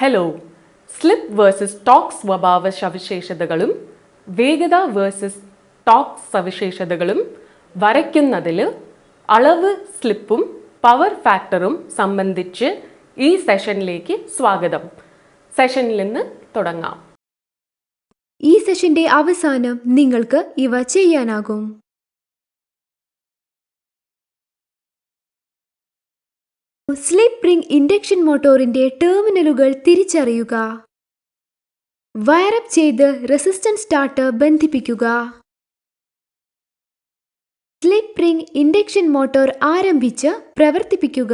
Hello. Slip versus torque സ്വഭാവ സവിശേഷതകളും വേഗത വേഴ്സസ് ടോർക്ക് സവിശേഷതകളും വരയ്ക്കുന്നതിൽ അളവ് സ്ലിപ്പും പവർ ഫാക്ടറും സംബന്ധിച്ച് ഈ സെഷനിലേക്ക് സ്വാഗതം. സെഷനിൽ നിന്ന് തുടങ്ങാം. ഈ സെഷന്റെ അവസാനം നിങ്ങൾക്ക് ഇവ ചെയ്യാനാകും. സ്ലിപ്പ് റിംഗ് ഇൻഡക്ഷൻ മോട്ടോറിന്റെ ടെർമിനലുകൾ തിരിച്ചറിയുക. വയറപ്പ് ചെയ്ത് റെസിസ്റ്റൻസ് സ്റ്റാർട്ടർ ബന്ധിപ്പിക്കുക. സ്ലിപ്പ് റിംഗ് ഇൻഡക്ഷൻ മോട്ടോർ ആരംഭിച്ച് പ്രവർത്തിപ്പിക്കുക.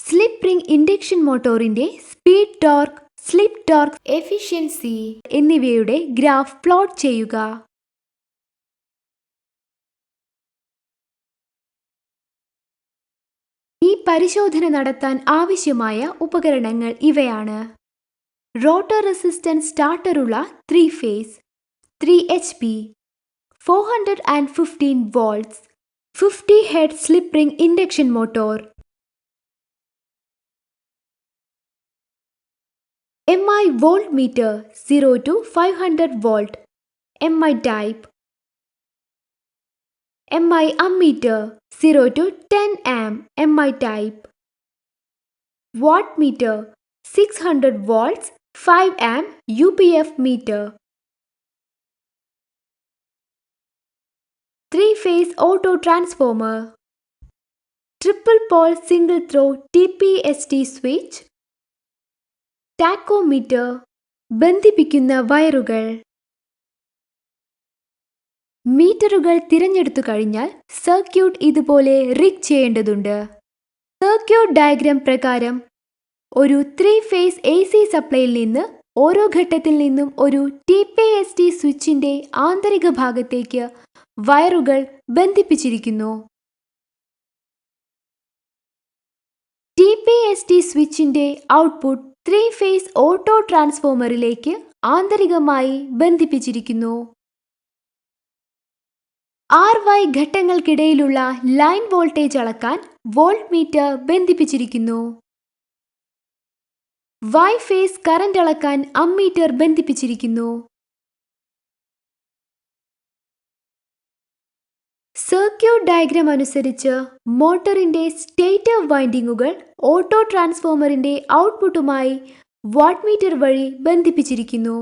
സ്ലിപ്പ് റിംഗ് ഇൻഡക്ഷൻ മോട്ടോറിന്റെ speed, torque, slip torque, efficiency എന്നിവയുടെ ഗ്രാഫ് പ്ലോട്ട് ചെയ്യുക. ഈ പരിശോധന നടത്താൻ ആവശ്യമായ ഉപകരണങ്ങൾ ഇവയാണ്: റോട്ടർ റെസിസ്റ്റൻസ് സ്റ്റാർട്ടറുള്ള 3 ഫേസ് 3 HP 415 വോൾട്ട്സ് 50 ഹെഡ് slip ring induction motor. MI voltmeter 0 to 500 volt MI type. MI ammeter 0 to 10 amp MI type. Watt meter 600 volts 5 amp UPF meter. 3-phase auto transformer. Triple pole single throw TPST switch. Tachometer. ബന്ധിപ്പിക്കുന്ന വയറുകൾ. മീറ്ററുകൾ തിരഞ്ഞെടുത്തു കഴിഞ്ഞാൽ circuit ഇതുപോലെ rig ചെയ്യേണ്ടതുണ്ട്. Circuit diagram പ്രകാരം ഒരു 3-ഫേസ് AC സപ്ലൈയിൽ നിന്ന് ഓരോ ഘട്ടത്തിൽ നിന്നും ഒരു TPST സ്വിച്ചിന്റെ ആന്തരിക ഭാഗത്തേക്ക് വയറുകൾ ബന്ധിപ്പിച്ചിരിക്കുന്നു. TPST സ്വിച്ചിന്റെ ഔട്ട്പുട്ട് 3-ഫേസ് ഓട്ടോ ട്രാൻസ്ഫോമറിലേക്ക് ആന്തരികമായി ബന്ധിപ്പിച്ചിരിക്കുന്നു. RY ഘട്ടങ്ങൾക്കിടയിലുള്ള ലൈൻ വോൾട്ടേജ് അളക്കാൻ വോൾട്ട് മീറ്റർ ബന്ധിപ്പിച്ചിരിക്കുന്നു. Y ഫേസ് കറന്റ് അളക്കാൻ അമ്മീറ്റർ ബന്ധിപ്പിച്ചിരിക്കുന്നു. സർക്യൂട്ട് ഡയഗ്രാം അനുസരിച്ച് മോട്ടറിന്റെ സ്റ്റേറ്റർ വൈൻഡിങ്ങുകൾ ഓട്ടോ ട്രാൻസ്ഫോമറിന്റെ ഔട്ട്പുട്ടുമായി വാട്ട് മീറ്റർ വഴി ബന്ധിപ്പിച്ചിരിക്കുന്നു.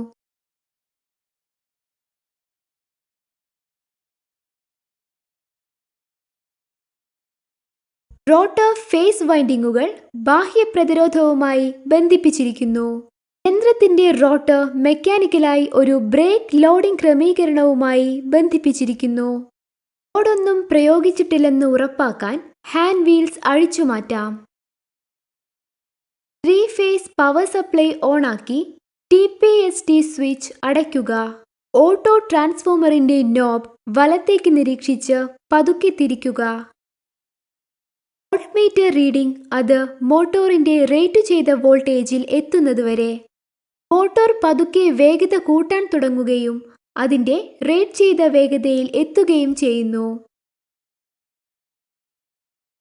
റോട്ടർ ഫേസ് വൈൻഡിങ്ങുകൾ ബാഹ്യ പ്രതിരോധവുമായി ബന്ധിപ്പിച്ചിരിക്കുന്നു. യന്ത്രത്തിന്റെ റോട്ടർ മെക്കാനിക്കലായി ഒരു ബ്രേക്ക് ലോഡിംഗ് ക്രമീകരണവുമായി ബന്ധിപ്പിച്ചിരിക്കുന്നു. ലോഡൊന്നും പ്രയോഗിച്ചിട്ടില്ലെന്ന് ഉറപ്പാക്കാൻ ഹാൻഡ് വീൽസ് അഴിച്ചുമാറ്റാം. 3-ഫേസ് പവർ സപ്ലൈ ഓണാക്കി TPST സ്വിച്ച് അടയ്ക്കുക. ഓട്ടോ ട്രാൻസ്ഫോമറിന്റെ നോബ് വലത്തേക്ക് നിരീക്ഷിച്ച് പതുക്കെ തിരിക്കുക. വോൾട്ട് മീറ്റർ റീഡിംഗ് അത് മോട്ടോറിന്റെ റേറ്റ് ചെയ്ത വോൾട്ടേജിൽ എത്തുന്നതുവരെ. മോട്ടോർ പതുക്കെ വേഗത കൂട്ടാൻ തുടങ്ങുകയും അതിന്റെ റേറ്റ് ചെയ്ത വേഗതയിൽ എത്തുകയും ചെയ്യുന്നു.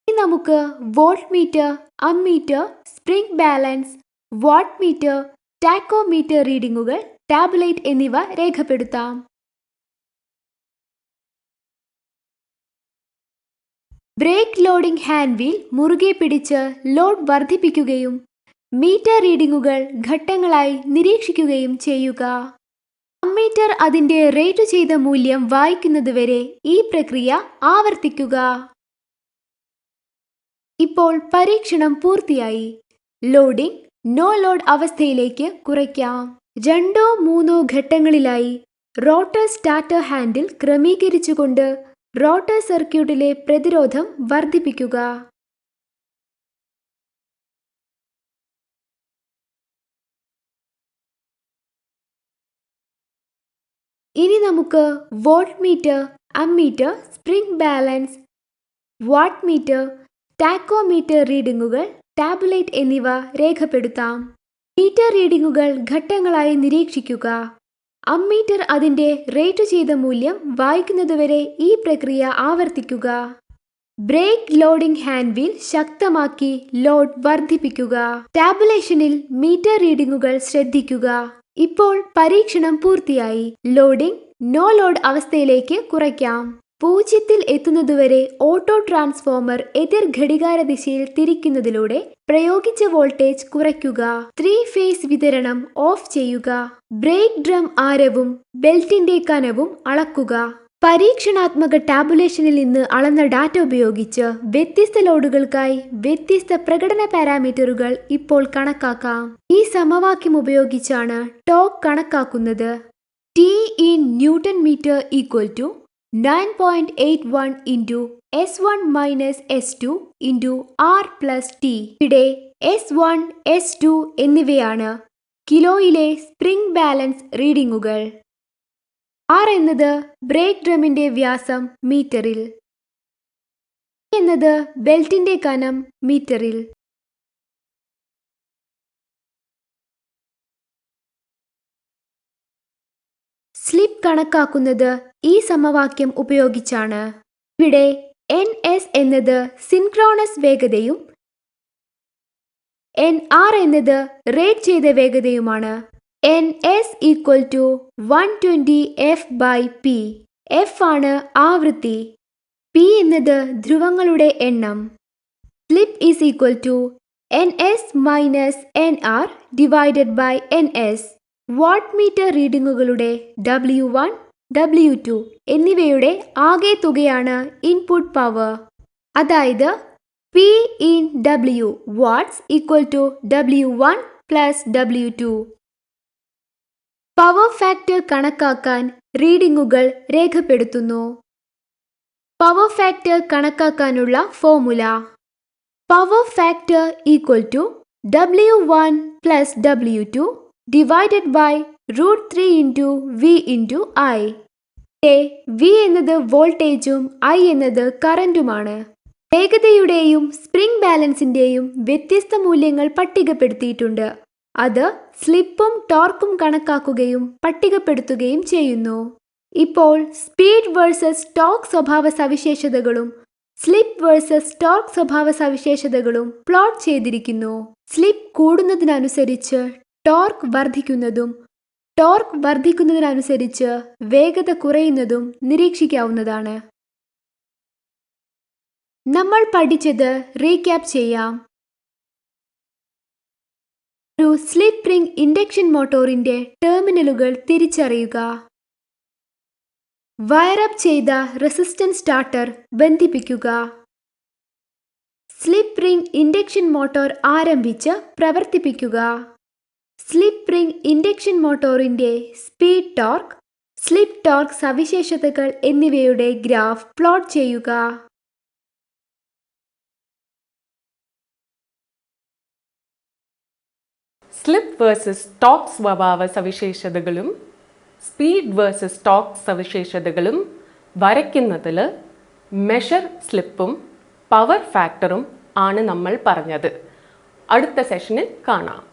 ഇനി നമുക്ക് volt meter, ammeter, spring balance, watt meter, tachometer റീഡിംഗുകൾ, ടാബ്ലറ്റ് എന്നിവ രേഖപ്പെടുത്താം. ബ്രേക്ക് ലോഡിംഗ് ഹാൻഡ് വീൽ മുറുകെ പിടിച്ച് ലോഡ് വർദ്ധിപ്പിക്കുകയും മീറ്റർ റീഡിംഗുകൾ ഘട്ടങ്ങളായി നിരീക്ഷിക്കുകയും ചെയ്യുക. അമ്മീറ്റർ അതിന്റെ റേറ്റ് ചെയ്ത മൂല്യം വായിക്കുന്നതുവരെ ഈ പ്രക്രിയ ആവർത്തിക്കുക. ഇപ്പോൾ പരീക്ഷണം പൂർത്തിയായി. ലോഡിംഗ് നോ ലോഡ് അവസ്ഥയിലേക്ക് കുറയ്ക്കാം. 2-3 ഘട്ടങ്ങളിലായി റോട്ടർ സ്റ്റാർട്ടർ ഹാൻഡിൽ ക്രമീകരിച്ചുകൊണ്ട് റോട്ടർ സർക്യൂട്ടിലെ പ്രതിരോധം വർദ്ധിപ്പിക്കുക. ഇനി നമുക്ക് volt meter, ammeter, spring balance, watt meter, tachometer റീഡിംഗുകൾ, ടാബ്ലറ്റ് എന്നിവ രേഖപ്പെടുത്താം. മീറ്റർ റീഡിംഗുകൾ ഘട്ടങ്ങളായി നിരീക്ഷിക്കുക. അമ്മീറ്റർ അതിന്റെ റേറ്റ് ചെയ്ത മൂല്യം വായിക്കുന്നതുവരെ ഈ പ്രക്രിയ ആവർത്തിക്കുക. ബ്രേക്ക് ലോഡിംഗ് ഹാൻഡ് വീൽ ശക്തമാക്കി ലോഡ് വർദ്ധിപ്പിക്കുക. ടാബുലേഷനിൽ മീറ്റർ റീഡിംഗുകൾ ശ്രദ്ധിക്കുക. ഇപ്പോൾ പരീക്ഷണം പൂർത്തിയായി. ലോഡിംഗ് നോ ലോഡ് അവസ്ഥയിലേക്ക് കുറയ്ക്കാം. 0-ൽ എത്തുന്നതുവരെ ഓട്ടോ ട്രാൻസ്ഫോമർ എതിർ ഘടികാര ദിശയിൽ തിരിക്കുന്നതിലൂടെ പ്രയോഗിച്ച വോൾട്ടേജ് കുറയ്ക്കുക. 3 ഫേസ് വിതരണം ഓഫ് ചെയ്യുക. ബ്രേക്ക് ഡ്രം ആരവും ബെൽറ്റിന്റെ കനവും അളക്കുക. പരീക്ഷണാത്മക ടാബുലേഷനിൽ നിന്ന് അളന്ന ഡാറ്റ ഉപയോഗിച്ച് വ്യത്യസ്ത ലോഡുകൾക്കായി വ്യത്യസ്ത പ്രകടന പാരാമീറ്ററുകൾ ഇപ്പോൾ കണക്കാക്കാം. ഈ സമവാക്യം ഉപയോഗിച്ചാണ് ടോർക്ക് കണക്കാക്കുന്നത്. T in Newton meter equal to 9.81 into S1 minus S2 into R plus T. ഇവിടെ S1, S2 എന്നിവയാണ് കിലോയിലെ സ്പ്രിംഗ് ബാലൻസ് റീഡിംഗുകൾ. R എന്നത് ബ്രേക്ക് ഡ്രമിന്റെ വ്യാസം മീറ്ററിൽ, എന്നത് ബെൽറ്റിന്റെ കനം മീറ്ററിൽ. സ്ലിപ്പ് കണക്കാക്കുന്നത് ഈ സമവാക്യം ഉപയോഗിച്ചാണ്. ഇവിടെ NS എന്നത് സിൻക്രോണസ് വേഗതയും NR എന്നത് റേറ്റ് ചെയ്ത വേഗതയുമാണ്. NS equal to 120 F/P. F ആണ് ആവൃത്തി. P എന്നത് ധ്രുവങ്ങളുടെ എണ്ണം. Slip is equal to NS minus NR divided by NS. Wattmeter റീഡിംഗുകളുടെ W1, W2 എന്നിവയുടെ ആകെ തുകയാണ് ഇൻപുട്ട് പവർ. അതായത് P in W watts equal to W1 plus W2. Power factor കണക്കാക്കാൻ റീഡിംഗുകൾ രേഖപ്പെടുത്തുന്നു. പവർ ഫാക്ടർ കണക്കാക്കാനുള്ള formula: power factor equal to W1 plus W2 divided by √3 into V into I. V എന്നത് വോൾട്ടേജും I എന്നത് കറന്റുമാണ്. വേഗതയുടെയും spring ബാലൻസിന്റെയും വ്യത്യസ്ത മൂല്യങ്ങൾ പട്ടികപ്പെടുത്തിയിട്ടുണ്ട്. അത് സ്ലിപ്പും ടോർക്കും കണക്കാക്കുകയും പട്ടികപ്പെടുത്തുകയും ചെയ്യുന്നു. ഇപ്പോൾ സ്പീഡ് വേഴ്സസ് ടോർക്ക് സ്വഭാവ സവിശേഷതകളും സ്ലിപ്പ് വേഴ്സസ് ടോർക്ക് സ്വഭാവ സവിശേഷതകളും പ്ലോട്ട് ചെയ്തിരിക്കുന്നു. സ്ലിപ്പ് കൂടുന്നതിനനുസരിച്ച് ടോർക്ക് വർദ്ധിക്കുന്നതും ടോർക്ക് വർദ്ധിക്കുന്നതിനനുസരിച്ച് വേഗത കുറയുന്നതും നിരീക്ഷിക്കാവുന്നതാണ്. നമ്മൾ പഠിച്ചത് റീക്യാപ്പ് ചെയ്യാം. ഒരു സ്ലിപ്പ് റിംഗ് ഇൻഡക്ഷൻ മോട്ടോറിന്റെ ടെർമിനലുകൾ തിരിച്ചറിയുക. വയറപ്പ് ചെയ്ത റെസിസ്റ്റൻസ് സ്റ്റാർട്ടർ ബന്ധിപ്പിക്കുക. സ്ലിപ്പ് റിംഗ് ഇൻഡക്ഷൻ മോട്ടോർ ആരംഭിച്ച് പ്രവർത്തിപ്പിക്കുക. സ്ലിപ്പ് റിംഗ് ഇൻഡക്ഷൻ മോട്ടോറിന്റെ സ്പീഡ് ടോർക്ക്, സ്ലിപ്പ് ടോർക്ക് സവിശേഷതകൾ എന്നിവയുടെ ഗ്രാഫ് പ്ലോട്ട് ചെയ്യുക. സ്ലിപ്പ് വേഴ്സസ് ടോർക്ക് സ്വഭാവ സവിശേഷതകളും സ്പീഡ് വേഴ്സസ് ടോർക്ക് സവിശേഷതകളും വരയ്ക്കുന്നതിൽ മെഷർ സ്ലിപ്പും പവർ ഫാക്ടറും ആണ് നമ്മൾ പറഞ്ഞത്. അടുത്ത സെഷനിൽ കാണാം.